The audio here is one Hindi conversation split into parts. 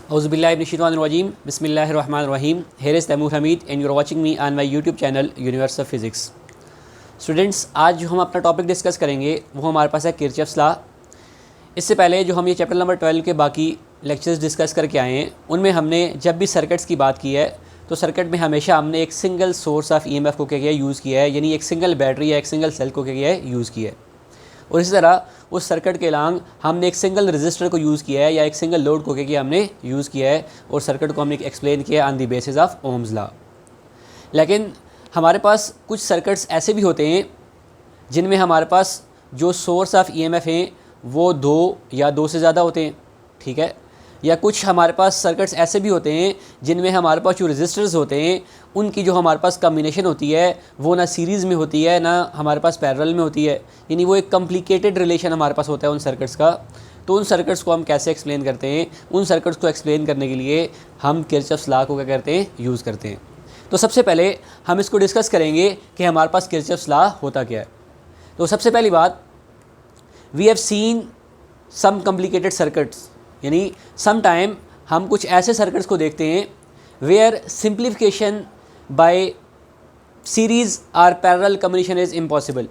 Auzubillahiminash-shaytanir-rajim. Bismillahir-rahmanir-rahim. Here is Taimur Hamid and you are watching me on my YouTube channel Universe of Physics. Students, आज जो हम अपना टॉपिक डिस्कस करेंगे वो हमारे पास है किरचॉफ्स लॉ। इससे पहले जो हम ये चैप्टर नंबर 12 के बाकी लेक्चर्स डिस्कस करके आए हैं उनमें हमने जब भी सर्किट्स की बात की है तो सर्किट में हमेशा हमने एक सिंगल सोर्स ऑफ ईएमएफ को क्या किया यूज़ किया है, यानी एक सिंगल बैटरी या एक सिंगल सेल को क्या किया है यूज़ किया है। और इसी तरह उस सर्किट के अलांग हमने एक सिंगल रजिस्टर को यूज़ किया है या एक सिंगल लोड को क्या किया हमने यूज़ किया है और सर्किट को हमने एक्सप्लेन किया on the basis of Ohm's law. लेकिन हमारे पास कुछ सर्किट्स ऐसे भी होते हैं जिनमें हमारे पास जो सोर्स ऑफ ईएमएफ हैं वो दो या दो से ज़्यादा होते हैं, ठीक है। या कुछ हमारे पास सर्किट्स ऐसे भी होते हैं जिनमें हमारे पास जो रजिस्टर्स होते हैं उनकी जो हमारे पास कम्बिनेशन होती है वो ना सीरीज़ में होती है ना हमारे पास पैरेलल में होती है, यानी वो एक कॉम्प्लिकेटेड रिलेशन हमारे पास होता है उन सर्किट्स का। तो उन सर्किट्स को हम कैसे एक्सप्लेन करते हैं, उन सर्किट्स को एक्सप्लेन करने के लिए हम किरचॉफ्स लॉ को क्या करते हैं यूज़ करते हैं। तो सबसे पहले हम इसको डिस्कस करेंगे कि हमारे पास किरचॉफ्स लॉ होता क्या है। तो सबसे पहली बात, we have seen some complicated circuits, यानी सम टाइम हम कुछ ऐसे सर्किट्स को देखते हैं वेयर सिंप्लीफिकेशन बाय सीरीज़ और पैरेलल कम्बिनेशन इज़ इम्पॉसिबल,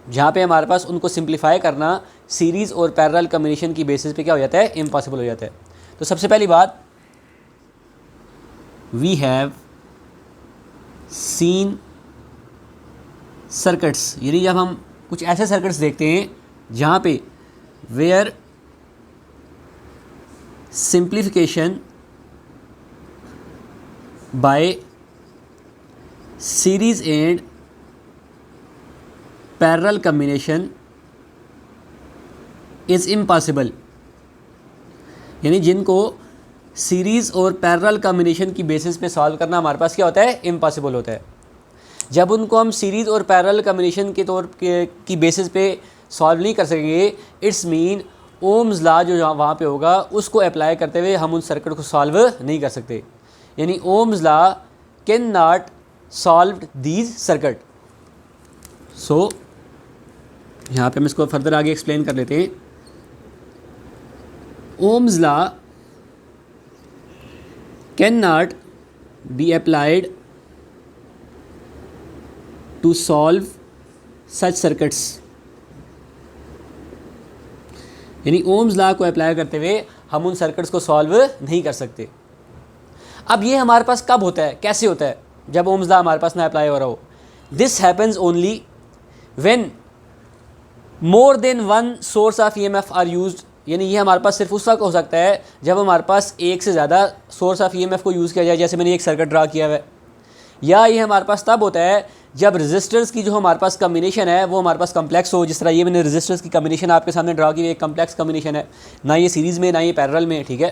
जहाँ पे हमारे पास उनको सिंप्लीफाई करना सीरीज़ और पैरेलल कम्बिनेशन की बेसिस पे क्या हो जाता है, इम्पॉसिबल हो जाता है। तो सबसे पहली बात, वी हैव सीन सर्किट्स, यानी जब हम कुछ ऐसे सर्किट्स देखते हैं जहाँ पे where simplification by series and parallel combination is impossible, यानी जिनको सीरीज़ और पैरेलल कम्बिनेशन की बेसिस पे सॉल्व करना हमारे पास क्या होता है, इम्पॉसिबल होता है। जब उनको हम सीरीज़ और पैरेलल कम्बिनेशन के तौर की बेसिस पे सॉल्व नहीं कर सकेंगे, इट्स मीन ओम्स लॉ जो वहाँ पे होगा उसको अप्लाई करते हुए हम उन सर्किट को सॉल्व नहीं कर सकते, यानी Ohm's law can not solve these circuit. So यहाँ पे हम इसको फर्दर आगे एक्सप्लेन कर लेते हैं। Ohm's law can not be applied to solve such circuits, यानी ओम्स लॉ को अप्लाई करते हुए हम उन सर्किट्स को सॉल्व नहीं कर सकते। अब ये हमारे पास कब होता है, कैसे होता है, जब ओम्स लॉ हमारे पास ना अप्लाई हो रहा हो। This happens only when more than one source of EMF are used, यानी ये हमारे पास सिर्फ उस वक्त हो सकता है जब हमारे पास एक से ज़्यादा सोर्स ऑफ ईएमएफ को यूज़ किया जाए, जैसे मैंने एक सर्किट ड्रा किया हुआ है। या ये हमारे पास तब होता है जब रेजिस्टर्स की जो हमारे पास कम्बिनेशन है वो हमारे पास कम्प्लेक्स हो, जिस तरह ये मैंने रेजिस्टर्स की कम्बिनेशन आपके सामने ड्रा की, एक कम्प्लेक्स कम्बिनेशन है, ना ये सीरीज़ में ना ये पैरेलल में, ठीक है।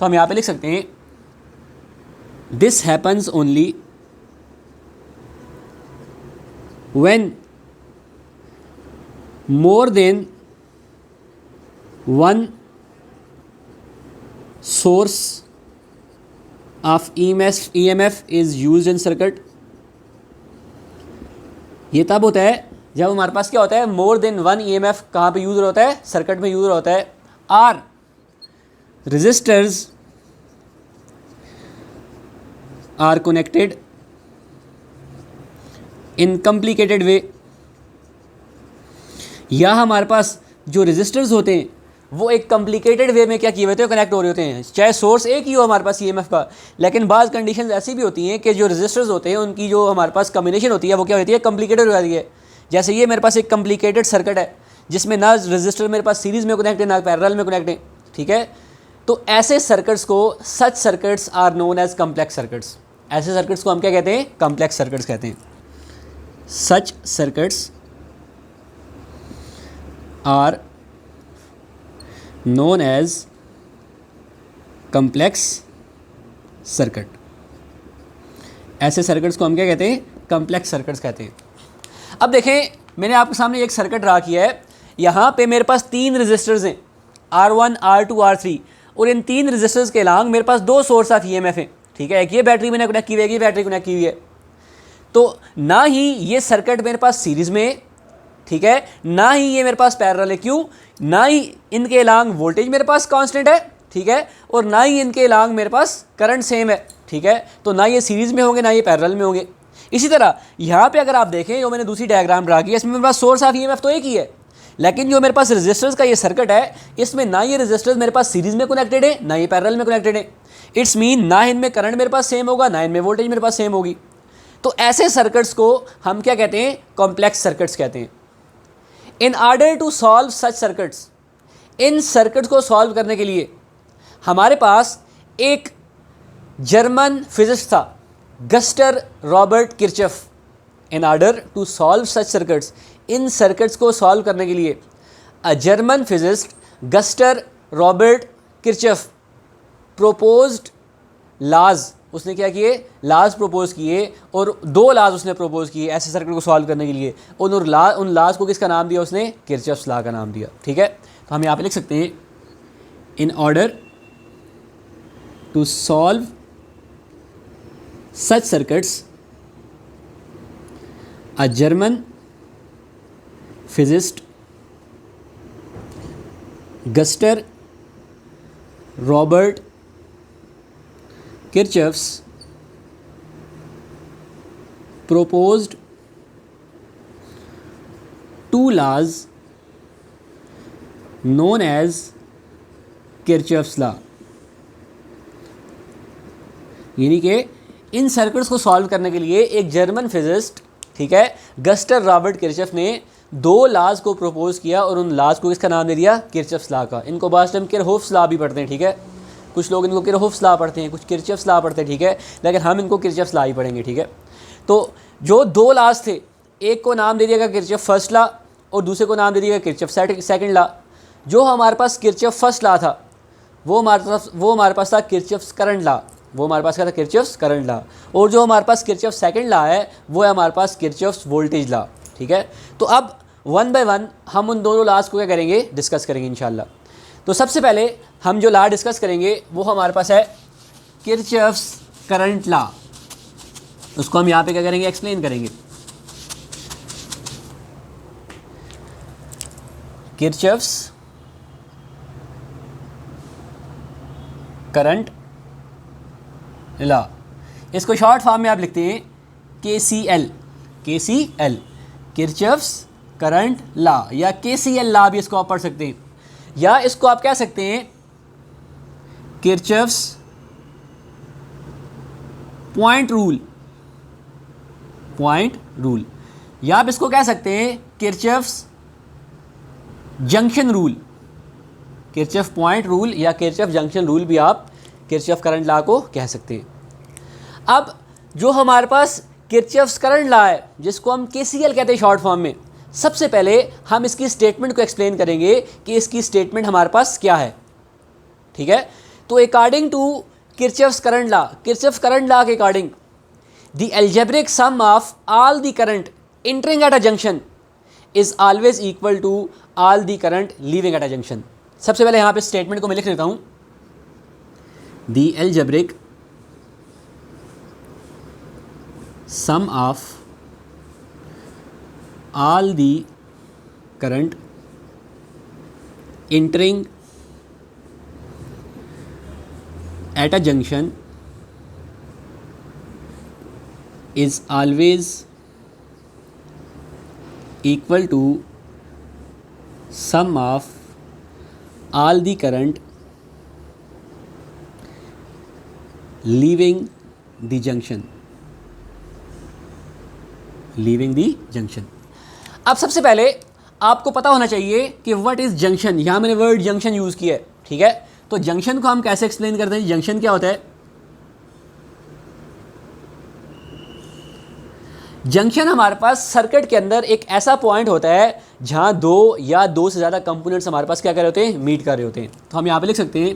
तो हम यहाँ पे लिख सकते हैं this happens only when more than one source of EMF is used in circuit. ये तब होता है जब हमारे पास क्या होता है, मोर देन वन ईएमएफ कहाँ पे यूज़ होता है, सर्किट में यूज़ होता है। Are resistors are connected in complicated way, या हमारे पास जो रेजिस्टर्स होते हैं वो एक कॉम्प्लिकेटेड वे में क्या किए होते हैं, कनेक्ट हो रहे होते हैं। चाहे सोर्स एक ही हो हमारे पास ईएमएफ का, लेकिन बाज़ कंडीशंस ऐसी भी होती हैं कि जो रेजिस्टर्स होते हैं उनकी जो हमारे पास कॉम्बिनेशन होती है वो क्या होती है, कॉम्प्लिकेटेड हो जाती है। जैसे ये मेरे पास एक कॉम्प्लिकेटेड सर्किट है जिसमें ना रेजिस्टर मेरे पास सीरीज़ में कनेक्ट है ना पैरेलल में कनेक्ट है, ठीक है। तो ऐसे सर्किट्स को, such circuits are known as complex circuits. ऐसे सर्किट्स को हम क्या कहते हैं, कम्प्लेक्स सर्किट्स कहते हैं। Such circuits are known as complex circuit। ऐसे सर्किट्स को हम क्या कहते हैं, कम्प्लेक्स सर्किट्स कहते हैं। अब देखें, मैंने आपके सामने एक सर्किट ड्रा किया है, यहाँ पे मेरे पास तीन रेजिस्टर्स हैं R1, R2, R3, और इन तीन रेजिस्टर्स के अलांग मेरे पास दो सोर्स ऑफ ईएमएफ हैं, ठीक है। एक ये बैटरी मैंने कनेक्ट की हुई है, ये बैटरी कनेक्ट की हुई है। तो ना ही ये सर्किट मेरे पास सीरीज़ में, ठीक है, ना ही ये मेरे पास पैरेलल है। क्यों? ना ही इनके अलांग वोल्टेज मेरे पास कांस्टेंट है, ठीक है, और ना ही इनके लॉन्ग मेरे पास करंट सेम है, ठीक है, तो ना ये सीरीज़ में होंगे ना ये पैरेलल में होंगे। इसी तरह यहाँ पे अगर आप देखें जो मैंने दूसरी डायग्राम ड्रा की है, इसमें मेरे पास सोर्स ऑफ ईएमएफ तो एक ही है, लेकिन जो मेरे पास रेजिस्टर्स का ये सर्किट है इसमें ना ये रेजिस्टर्स मेरे पास सीरीज़ में कनेक्टेड है ना ये पैरेलल में कनेक्टेड है। इट्स मीन ना इनमें करंट मेरे पास सेम होगा ना इनमें वोल्टेज मेरे पास सेम होगी। तो ऐसे सर्किट्स को हम क्या कहते हैं, कॉम्प्लेक्स सर्किट्स कहते हैं। In order to solve such circuits, इन सर्किट्स को सॉल्व करने के लिए हमारे पास एक जर्मन फिजिस्ट था, Gustav Robert Kirchhoff. In order to solve such circuits, इन सर्किट्स को सॉल्व करने के लिए a German physicist Gustav Robert Kirchhoff proposed laws, उसने क्या किए, लॉज प्रपोज किए, और दो लॉज उसने प्रपोज किए ऐसे सर्किट को सॉल्व करने के लिए। उन लॉज को किसका नाम दिया उसने, किरचॉफ्स लॉ का नाम दिया, ठीक है। तो हम यहाँ पे लिख सकते हैं in order to solve such circuits a German physicist Gustav Robert Kirchhoff's proposed two laws known as Kirchhoff's law. यानी कि इन सर्किट्स को सॉल्व करने के लिए एक जर्मन फिजिस्ट, ठीक है, गस्टर रॉबर्ट किरचॉफ ने दो लॉज को प्रपोज किया और उन लॉज को किसका नाम दे दिया, किरचॉफ्स लॉ का। इनको बाद हम किरचॉफ्स लॉ भी पढ़ते हैं, ठीक है, कुछ लोग इनको किरचॉफ्स लॉ पढ़ते हैं, कुछ किरचॉफ्स लॉ पढ़ते हैं, ठीक है, लेकिन हम इनको किरचॉफ्स लॉ ही पढ़ेंगे, ठीक है। तो जो दो लॉज थे, एक को नाम दे दिया गया किरचॉफ फर्स्ट लॉ और दूसरे को नाम दे दिया गया किरचॉफ सेकंड लॉ। जो हमारे पास किरचॉफ फर्स्ट लॉ था वो हमारे पास था किरचॉफ्स करंट लॉ, वो हमारे पास क्या था, किरचॉफ्स करंट लॉ। और जो हमारे पास किरचॉफ सेकंड लॉ है वो है हमारे पास किरचॉफ्स वोल्टेज लॉ, ठीक है। तो अब वन बाय वन हम उन दोनों लॉज को क्या करेंगे, डिस्कस करेंगे इंशाल्लाह। तो सबसे पहले हम जो लॉ डिस्कस करेंगे वो हमारे पास है किरचॉफ्स करंट लॉ। उसको हम यहाँ पे क्या करेंगे, एक्सप्लेन करेंगे। किरचॉफ्स करंट लॉ, इसको शॉर्ट फॉर्म में आप लिखते हैं KCL, किरचॉफ्स करंट लॉ, या KCL लॉ भी इसको आप पढ़ सकते हैं, या इसको आप कह सकते हैं किरचॉफ्स पॉइंट रूल, या आप इसको कह सकते हैं Kirchhoff's junction rule, Kirchhoff point rule या किरचॉफ जंक्शन रूल भी आप किरचॉफ करंट लॉ को कह सकते हैं। अब जो हमारे पास किरचॉफ्स करंट लॉ है जिसको हम KCL कहते हैं शॉर्ट फॉर्म में, सबसे पहले हम इसकी स्टेटमेंट को एक्सप्लेन करेंगे कि इसकी स्टेटमेंट हमारे पास क्या है, ठीक है। तो according to Kirchhoff's current law, Kirchhoff's current law के according the algebraic sum of all the current entering at a junction is always equal to all the current leaving at a junction. सबसे पहले यहाँ पे स्टेटमेंट को मैं लिख लेता हूँ, the algebraic sum of all the current entering at a junction is always equal to sum of all the current leaving the junction, अब सबसे पहले आपको पता होना चाहिए कि व्हाट इज़ जंक्शन। यहाँ मैंने वर्ड जंक्शन यूज़ किया है, ठीक है। तो जंक्शन को हम कैसे एक्सप्लेन करते हैं, जंक्शन क्या होता है, जंक्शन हमारे पास सर्किट के अंदर एक ऐसा पॉइंट होता है जहाँ दो या दो से ज़्यादा कंपोनेंट्स हमारे पास क्या कर रहे होते हैं, मीट कर रहे होते हैं। तो हम यहाँ पे लिख सकते हैं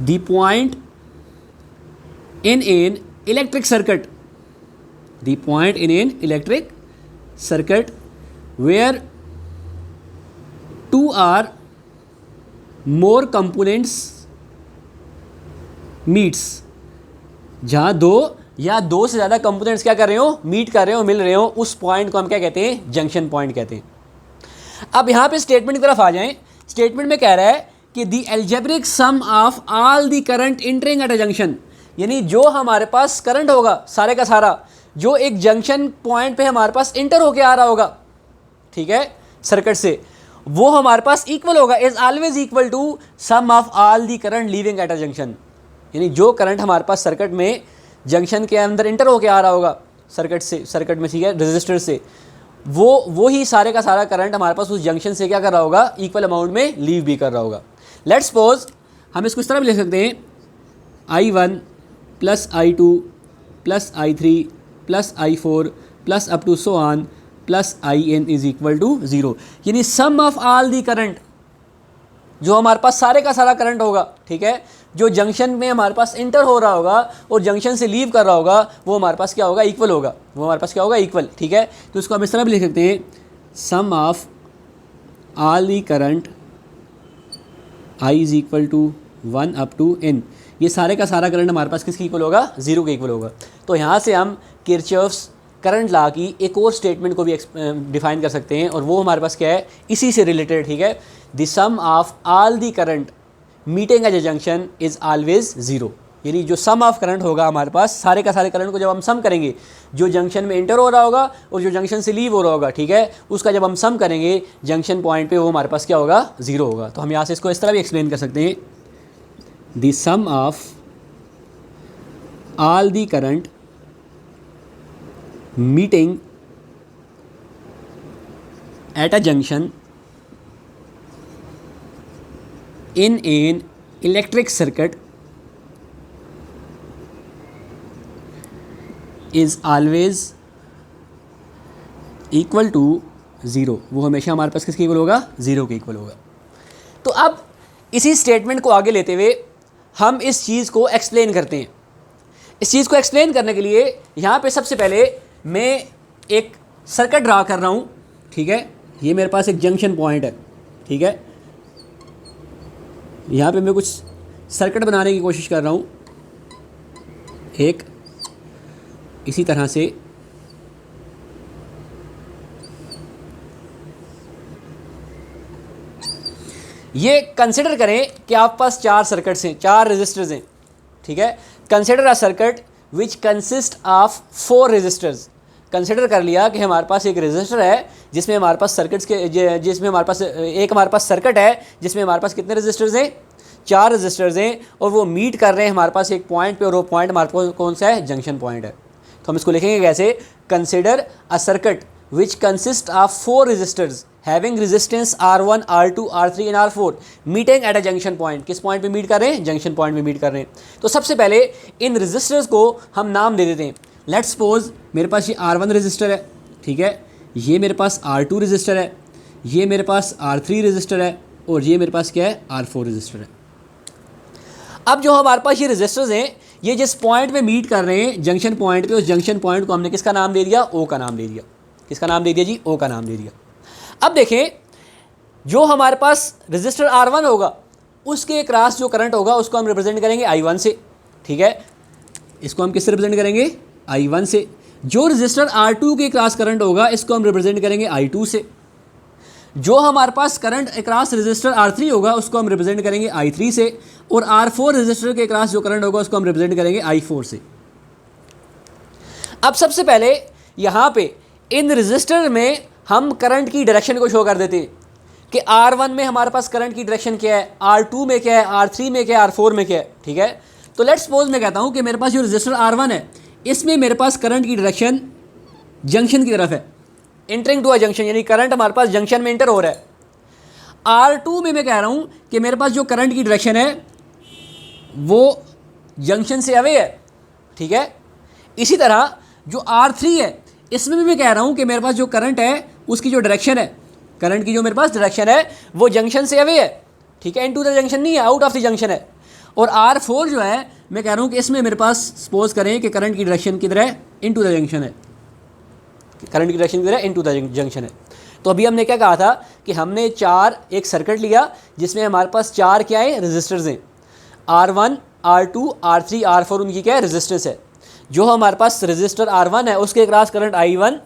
the point in an electric circuit, the point in an electric circuit where two or more components meets, जहाँ दो या दो से ज़्यादा कंपोनेंट्स क्या कर रहे हो, मीट कर रहे हो, मिल रहे हो, उस पॉइंट को हम क्या कहते हैं, जंक्शन पॉइंट कहते हैं। अब यहाँ पे स्टेटमेंट की तरफ आ जाएं। स्टेटमेंट में कह रहा है कि the algebraic sum of all the current entering at a junction, यानी जो हमारे पास करंट होगा सारे का सारा जो एक जंक्शन पॉइंट पे हमारे पास इंटर होके आ रहा होगा, ठीक है, सर्किट से, वो हमारे पास इक्वल होगा, is always equal to sum of all the current leaving at a junction. यानी जो करंट हमारे पास सर्किट में जंक्शन के अंदर इंटर होके आ रहा होगा सर्किट से, सर्किट में, ठीक है, रेजिस्टर से, वो ही सारे का सारा करंट हमारे पास उस जंक्शन से क्या कर रहा होगा, इक्वल अमाउंट में लीव भी कर रहा होगा। लेट्स सपोज हम इसको इस तरह भी लिख सकते हैं, I1 plus I2 plus I3 plus I4 plus up to so on plus IN is equal to 0। यानी sum of all the current, जो हमारे पास सारे का सारा करंट होगा, ठीक है, जो जंक्शन में हमारे पास इंटर हो रहा होगा और जंक्शन से लीव कर रहा होगा, वो हमारे पास क्या होगा, इक्वल होगा, वो हमारे पास क्या होगा, इक्वल, ठीक है। तो इसको हम इस तरह भी लिख सकते हैं, sum of all the current I is equal to 1 up to n। ये सारे का सारा करंट हमारे पास किसके इक्वल होगा, 0 के इक्वल होगा। तो यहाँ से हम किरचॉफ्स करंट लॉ की एक और स्टेटमेंट को भी डिफाइन कर सकते हैं, और वो हमारे पास क्या है, इसी से रिलेटेड, ठीक है, the sum of all the current meeting at a junction is always 0। यानी जो सम ऑफ करंट होगा हमारे पास, सारे का सारे करंट को जब हम सम करेंगे, जो जंक्शन में इंटर हो रहा होगा और जो जंक्शन से लीव हो रहा होगा, ठीक है, उसका जब हम सम करेंगे जंक्शन पॉइंट पे, वो हमारे पास क्या होगा, 0 होगा। तो हम यहाँ से इसको इस तरह भी एक्सप्लेन कर सकते हैं, the sum of all the current meeting at a junction in an electric circuit is always equal to 0। वो हमेशा हमारे पास किसके इक्वल होगा, 0 के इक्वल होगा। तो अब इसी स्टेटमेंट को आगे लेते हुए हम इस चीज़ को एक्सप्लेन करते हैं। इस चीज़ को एक्सप्लेन करने के लिए यहाँ पे सबसे पहले मैं एक सर्किट ड्रा कर रहा हूँ, ठीक है, ये मेरे पास एक जंक्शन पॉइंट है, ठीक है, यहाँ पे मैं कुछ सर्किट बनाने की कोशिश कर रहा हूँ, एक इसी तरह से, ये कंसिडर करें कि आपके पास 4 सर्किट्स हैं, 4 रेजिस्टर्स हैं, ठीक है। Consider a circuit which consist of 4 resistors. Consider कर लिया कि हमारे पास एक रेजिस्टर है जिसमें हमारे पास सर्किट्स के, जिसमें हमारे पास एक हमारे पास सर्किट है जिसमें हमारे पास कितने रेजिस्टर्स हैं, 4 रेजिस्टर्स हैं, और वो मीट कर रहे हैं हमारे पास एक पॉइंट पे, और वो पॉइंट हमारे पास कौन सा है, जंक्शन पॉइंट है। तो हम इसको लिखेंगे कैसे, consider a circuit which consist of 4 resistors having resistance R1 R2 R3 and R4 meeting at a junction point. किस पॉइंट पे मीट कर रहे हैं, जंक्शन पॉइंट पे मीट कर रहे हैं। तो सबसे पहले इन रेजिस्टर्स को हम नाम दे देते हैं। लेट्स सपोज मेरे पास ये R1 रजिस्टर है, ठीक है, ये मेरे पास R2 रजिस्टर है, ये मेरे पास R3 रजिस्टर है, और ये मेरे पास क्या है, R4 रजिस्टर है। अब जो हमारे पास ये रजिस्टर्स हैं, ये जिस पॉइंट पे मीट कर रहे हैं जंक्शन पॉइंट पे, उस जंक्शन पॉइंट को हमने किसका नाम दे दिया, O का नाम दे दिया। किसका नाम दे दिया जी, O का नाम दे दिया। अब देखें, जो हमारे पास रजिस्टर R1 होगा उसके क्रॉस जो करंट होगा उसको हम रिप्रेजेंट करेंगे I1 से, ठीक है, इसको हम किससे रिप्रेजेंट करेंगे, I1 से। जो रजिस्टर R2 के क्रॉस करंट होगा इसको हम रिप्रेजेंट करेंगे I2 से। जो हमारे पास करंट अक्रॉस रजिस्टर R3 होगा उसको हम रिप्रेजेंट करेंगे I3 से, और R4 रजिस्टर के क्रॉस जो करंट होगा उसको हम रिप्रेजेंट करेंगे I4 से। अब सबसे पहले यहाँ पे इन रजिस्टर में हम करंट की डायरेक्शन को शो कर देते हैं कि R1 में हमारे पास करंट की डायरेक्शन क्या है, R2 में क्या है, R3 में क्या है, R4 में क्या है, ठीक है। तो लेट्स सपोज मैं कहता हूँ कि मेरे पास जो रजिस्टर R1 है इसमें मेरे पास करंट की डायरेक्शन जंक्शन की तरफ है, इंटरिंग टू अ जंक्शन, यानी करंट हमारे पास जंक्शन में इंटर हो रहा है। R2 में मैं कह रहा हूँ कि मेरे पास जो करंट की डायरेक्शन है वो जंक्शन से अवे है, ठीक है। इसी तरह जो R3 है इसमें भी मैं कह रहा हूँ कि मेरे पास जो करंट है उसकी जो डायरेक्शन है, करंट की जो मेरे पास डायरेक्शन है वो जंक्शन से अवे है, ठीक है, इनटू द जंक्शन नहीं है, आउट ऑफ द जंक्शन है। और R4 जो है मैं कह रहा हूँ कि इसमें मेरे पास सपोज करें कि करंट की डायरेक्शन किधर है, इनटू द जंक्शन है, करंट की डायरेक्शन किधर है, इनटू द जंक्शन है। तो अभी हमने क्या कहा था कि हमने एक सर्किट लिया जिसमें हमारे पास 4 क्या है, रजिस्टर्स हैं, R1 R2 R3 R4 उनकी क्या है, रेजिस्टेंस है। जो हमारे पास रजिस्टर R1 है उसके क्रॉस करंट I1,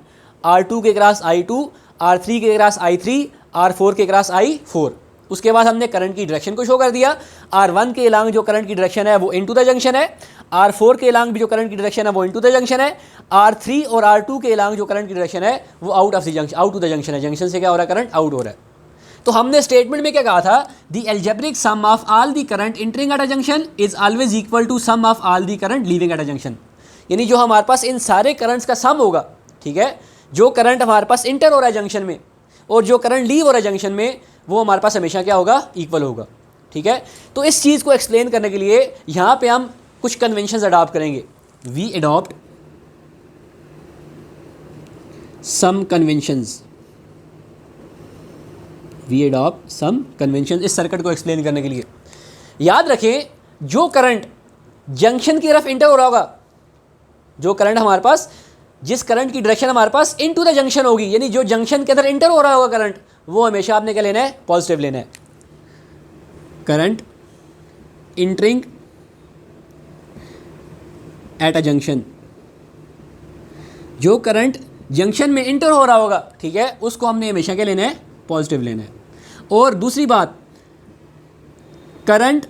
R2 के क्रॉस I2, R3 के क्रॉस I3, R4 के क्रॉस I4, उसके बाद हमने करंट की डायरेक्शन को शो कर दिया। R1 के अलांग जो करंट की डायरेक्शन है वो इनटू द जंक्शन है, R4 के अलांग भी जो करंट की डायरेक्शन है वो इनटू द जंक्शन है, R3 और R2 के अलांग जो करंट की डायरेक्शन है वो out of the junction, out to the junction है। जंक्शन से क्या हो रहा है, करंट आउट हो रहा है। तो हमने स्टेटमेंट में क्या कहा था, the algebraic sum of all the current entering at a junction is always equal to sum of all the current leaving at a junction. यानी जो हमारे पास इन सारे करंट्स का सम होगा, ठीक है, जो करंट हमारे पास इंटर हो रहा है जंक्शन में और जो करंट लीव हो रहा है जंक्शन में, वो हमारे पास हमेशा क्या होगा, इक्वल होगा। ठीक है, तो इस चीज़ को एक्सप्लेन करने के लिए यहाँ पे हम कुछ कन्वेंशंस अडॉप्ट करेंगे। We adopt some conventions, we adopt some conventions इस सर्किट को एक्सप्लेन करने के लिए। याद रखें, जो करंट जंक्शन की तरफ इंटर हो रहा होगा, जो करंट हमारे पास, जिस करंट की डायरेक्शन हमारे पास इनटू द जंक्शन होगी, यानी जो जंक्शन के अंदर इंटर हो रहा होगा करंट, वो हमेशा आपने क्या लेना है, पॉजिटिव लेना है। Current entering at a junction, जो करंट जंक्शन में इंटर हो रहा होगा, ठीक है, उसको हमने हमेशा क्या लेना है, पॉजिटिव लेना है। और दूसरी बात, current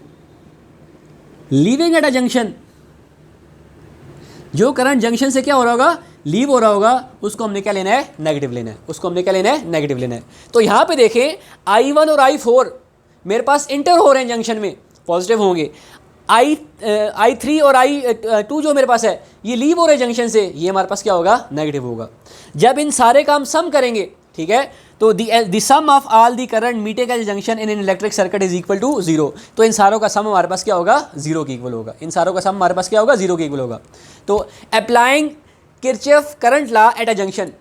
leaving at a junction, जो करंट जंक्शन से क्या हो रहा होगा, लीव हो रहा होगा, उसको हमने क्या लेना है, नेगेटिव लेना है, उसको हमने क्या लेना है, नेगेटिव लेना है। तो यहाँ पे देखें, I1 और I4 मेरे पास इंटर हो रहे हैं जंक्शन में, पॉजिटिव होंगे। I3 और I2 जो मेरे पास है, ये लीव हो रहे हैं जंक्शन से, ये हमारे पास क्या होगा, नेगेटिव होगा। जब इन सारे काम सम करेंगे, ठीक है, तो the sum of all the current meeting at junction in electric circuit is equal to 0। तो इन सारों का सम हमारे पास क्या होगा, 0 के इक्वल होगा। इन सारों का सम हमारे पास क्या होगा, 0 के इक्वल होगा। तो applying Kirchhoff current law at a junction,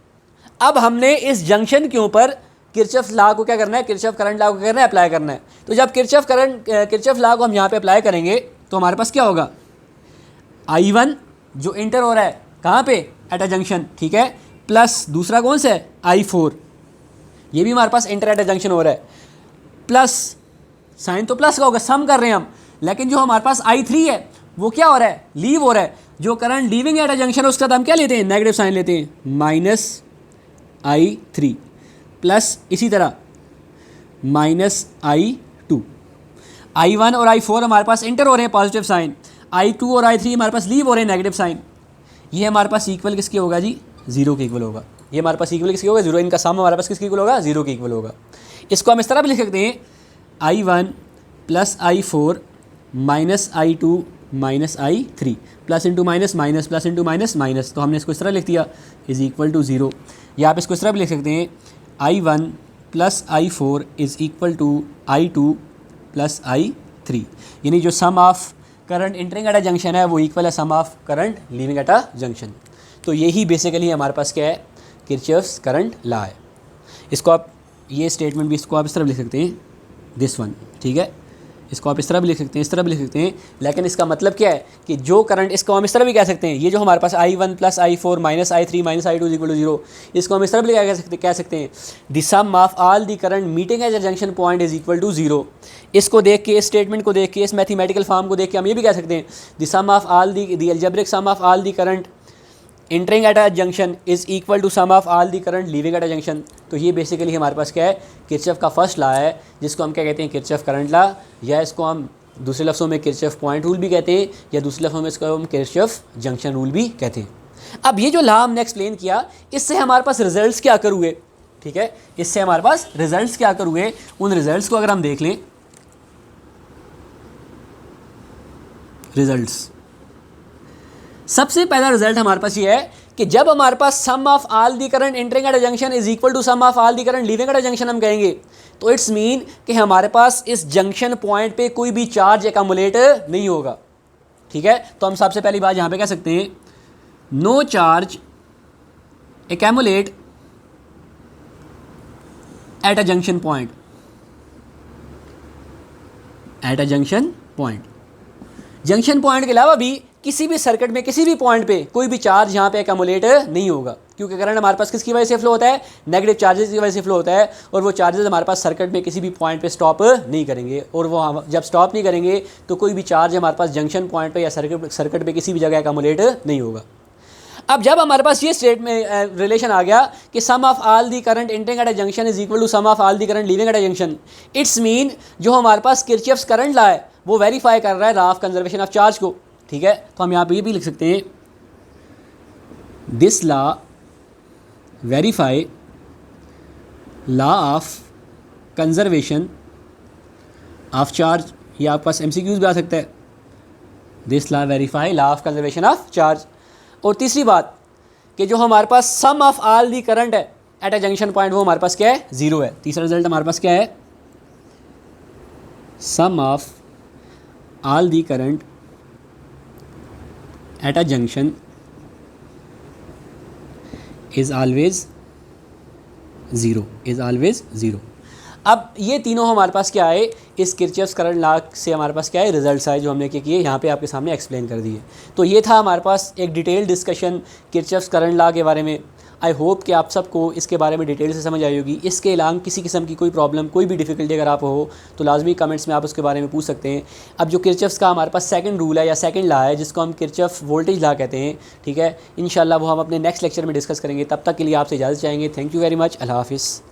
अब हमने इस जंक्शन के ऊपर किरचॉफ लॉ को क्या करना है, किरचॉफ करंट लॉ को करना है, अप्लाई करना है। तो जब किरचॉफ लॉ को हम यहाँ पे अप्लाई करेंगे तो हमारे पास क्या होगा, I1 जो इंटर हो रहा है कहाँ पे, एट अ जंक्शन, ठीक है, प्लस दूसरा कौन सा है, I4, ये भी हमारे पास इंटर एट अ जंक्शन हो रहा है, प्लस साइन तो प्लस का होगा, सम कर रहे हैं हम, लेकिन जो हमारे पास I3 है वो क्या हो रहा है, लीव हो रहा है। जो current leaving at a junction है उसका हम क्या लेते हैं, नेगेटिव साइन लेते हैं, -I3 प्लस इसी तरह -I2। I1 और I4 हमारे पास इंटर हो रहे हैं, पॉजिटिव साइन, I2 और I3 हमारे पास लीव हो रहे हैं, नेगेटिव साइन। ये हमारे पास इक्वल किसके होगा जी, 0 के इक्वल होगा। ये हमारे पास इक्वल किसके होगा, 0। इनका सम हमारे पास किसके इक्वल होगा, 0 के इक्वल होगा। इसको हम इस तरह भी लिख सकते हैं, I1 + I4 -I2 -I3 plus into minus minus plus into minus minus. तो हमने इसको इस तरह लिख दिया, इज इक्वल टू 0। या आप इसको इस तरह भी लिख सकते हैं, I1 + I4 is equal to I2 + I3। यानी जो sum of current entering at a junction है वो इक्वल है sum of current leaving at a junction. तो यही बेसिकली हमारे पास क्या है, किरचॉफ्स करंट लॉ है। इसको आप, ये स्टेटमेंट भी इसको आप इस तरह लिख सकते हैं, दिस वन, ठीक है। इसको आप इस तरह भी लिख सकते हैं, इस तरह भी लिख सकते हैं, लेकिन इसका मतलब क्या है कि जो करंट, इसको हम इस तरह भी कह सकते हैं, ये जो हमारे पास I1 + I4 -I3 -I2 = 0, इसको हम इस तरह भी कह सकते हैं, the sum of all the current meeting at a junction point is equal to 0। इसको देख के, इस स्टेटमेंट को देख के, इस मैथमेटिकल फॉर्म को देख के हम ये भी कह सकते हैं, the sum of all the algebraic sum of all the current entering at a junction is equal to sum of all the current leaving at a junction. तो ये बेसिकली हमारे पास क्या है, किरचॉफ का फर्स्ट लॉ है, जिसको हम क्या कहते हैं, किरचॉफ करंट लॉ, या इसको हम दूसरे लफ्ज़ों में किरचॉफ पॉइंट रूल भी कहते हैं, या दूसरे लफ्ज़ों में इसको हम किरचॉफ जंक्शन रूल भी कहते हैं। अब ये जो लॉ हमने एक्सप्लेन किया, इससे हमारे पास रिजल्ट्स क्या कर हुए, ठीक है, इससे हमारे पास रिजल्ट्स क्या कर हुए, उन रिजल्ट्स को अगर हम देख लें, रिजल्ट्स, सबसे पहला रिजल्ट हमारे पास ये है कि जब हमारे पास sum of all the current entering at a junction is equal to sum of all the current leaving at a junction हम कहेंगे, तो इट्स मीन कि हमारे पास इस जंक्शन पॉइंट पे कोई भी चार्ज एकमुलेट नहीं होगा, ठीक है। तो हम सबसे पहली बात यहाँ पे कह सकते हैं, no charge accumulate at a junction point, at a junction point. Junction point के अलावा भी किसी भी सर्किट में किसी भी पॉइंट पे कोई भी चार्ज यहाँ पे एकमुलेट नहीं होगा, क्योंकि करंट हमारे पास किसकी वजह से फ्लो होता है, नेगेटिव चार्जेस की वजह से फ्लो होता है, और वो चार्जेस हमारे पास सर्किट में किसी भी पॉइंट पे स्टॉप नहीं करेंगे, और वो जब स्टॉप नहीं करेंगे तो कोई भी चार्ज हमारे पास जंक्शन पॉइंट पे या सर्किट पे किसी भी जगह एकमुलेट नहीं होगा। अब जब हमारे पास ये स्टेट में रिलेशन आ गया कि sum of all the current entering at a junction is equal to sum of all the current leaving at a junction, it's mean जो हमारे पास किरचॉफ्स करंट लॉ है वो वेरीफाई कर रहा है law of conservation of charge को, ठीक है। तो हम यहाँ पे ये भी लिख सकते हैं, this law verify law of conservation of charge. ये आपके पास MCQs भी आ सकता है, this law verify law of conservation of charge. और तीसरी बात कि जो हमारे पास sum of all the current है एट अ जंक्शन पॉइंट वो हमारे पास क्या है, ज़ीरो है। तीसरा रिजल्ट हमारे पास क्या है, sum of all the current at a junction is always zero, is always zero. अब ये तीनों हमारे पास क्या आए, इस किरचॉफ्स करंट लॉ से हमारे पास क्या है, रिजल्ट्स आए जो हमने क्या किए यहाँ पे आपके सामने एक्सप्लेन कर दिए। तो ये था हमारे पास एक detail discussion Kirchhoff's current law के बारे में। आई होप कि आप सबको इसके बारे में डिटेल से समझ आई होगी। इसके अलावा किसी किस्म की कोई प्रॉब्लम, कोई भी डिफ़िकल्टी अगर आप हो तो लाजमी कमेंट्स में आप उसके बारे में पूछ सकते हैं। अब जो किरचॉफ्स का हमारे पास सेकंड रूल है या सेकंड लॉ है जिसको हम किरचॉफ वोल्टेज लॉ कहते हैं, ठीक है, इंशाल्लाह वो हम अपने नेक्स्ट लेक्चर में डिस्कस करेंगे। तब तक के लिए आपसे इजाज़त चाहेंगे। Thank you very much. अल्लाह हाफ़िज़।